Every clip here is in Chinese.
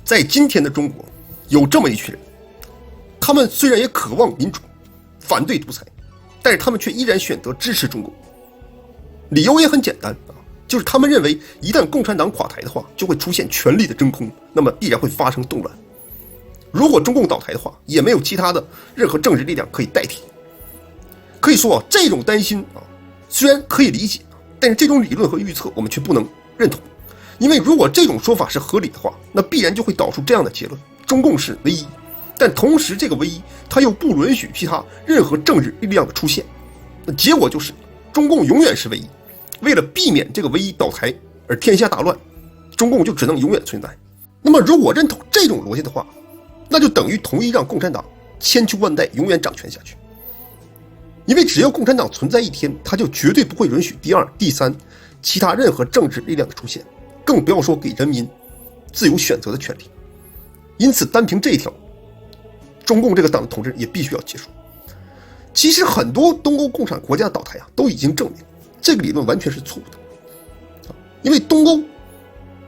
在今天的中国，有这么一群人，他们虽然也渴望民主，反对独裁，但是他们却依然选择支持中共。理由也很简单啊，就是他们认为一旦共产党垮台的话，就会出现权力的真空，那么必然会发生动乱。如果中共倒台的话，也没有其他的任何政治力量可以代替。可以说啊，这种担心啊，虽然可以理解，但是这种理论和预测我们却不能认同。因为如果这种说法是合理的话，那必然就会导出这样的结论：中共是唯一。但同时，这个唯一它又不允许其他任何政治力量的出现，那结果就是中共永远是唯一。为了避免这个唯一倒台而天下大乱，中共就只能永远存在。那么，如果认同这种逻辑的话，那就等于同意让共产党千秋万代永远掌权下去。因为只要共产党存在一天，他就绝对不会允许第二、第三其他任何政治力量的出现，更不要说给人民自由选择的权利。因此，单凭这一条，中共这个党的统治也必须要结束。其实，很多东欧共产国家的倒台啊，都已经证明这个理论完全是错误的。因为东欧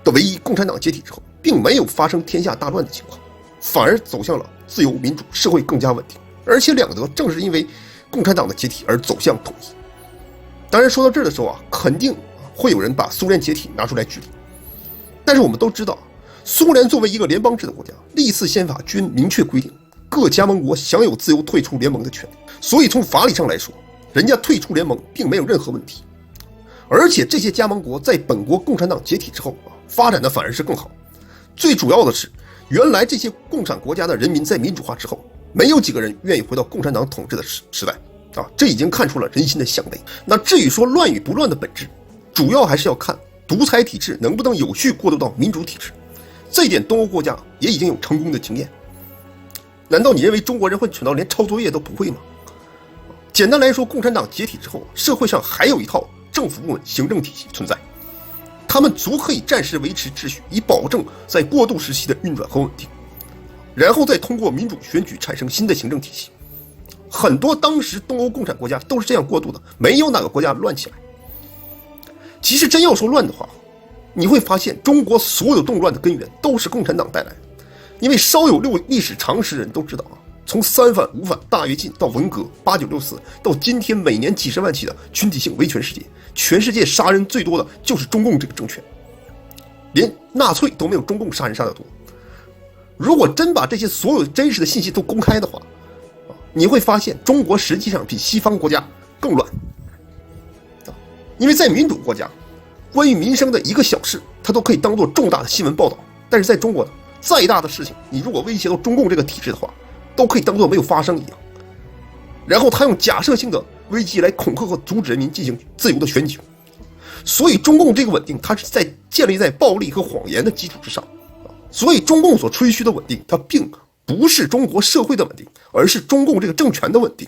的唯一共产党解体之后，并没有发生天下大乱的情况，反而走向了自由民主，社会更加稳定。而且两德正是因为共产党的解体而走向统一。当然，说到这儿的时候啊，肯定会有人把苏联解体拿出来举例。但是我们都知道，苏联作为一个联邦制的国家，历次宪法均明确规定各加盟国享有自由退出联盟的权利，所以从法理上来说，人家退出联盟并没有任何问题。而且这些加盟国在本国共产党解体之后发展的反而是更好。最主要的是，原来这些共产国家的人民在民主化之后，没有几个人愿意回到共产党统治的时代啊，这已经看出了人心的向背。那至于说乱与不乱的本质，主要还是要看独裁体制能不能有序过渡到民主体制。这一点东欧国家也已经有成功的经验。难道你认为中国人会蠢到连抄作业都不会吗？简单来说，共产党解体之后，社会上还有一套政府部门行政体系存在，他们足可以暂时维持秩序，以保证在过渡时期的运转和稳定，然后再通过民主选举产生新的行政体系。很多当时东欧共产国家都是这样过渡的，没有哪个国家乱起来。其实真要说乱的话，你会发现中国所有动乱的根源都是共产党带来的。因为稍有历史常识人都知道啊，从三反五反大跃进到文革8964，到今天每年几十万起的群体性维权事件，全世界杀人最多的就是中共这个政权，连纳粹都没有中共杀人杀得多。如果真把这些所有真实的信息都公开的话，你会发现中国实际上比西方国家更乱。因为在民主国家，关于民生的一个小事，它都可以当做重大的新闻报道，但是在中国呢，再大的事情，你如果威胁到中共这个体制的话，都可以当作没有发生一样。然后他用假设性的危机来恐吓和阻止人民进行自由的选举。所以中共这个稳定，它是建立在暴力和谎言的基础之上。所以中共所吹嘘的稳定，它并不是中国社会的稳定，而是中共这个政权的稳定。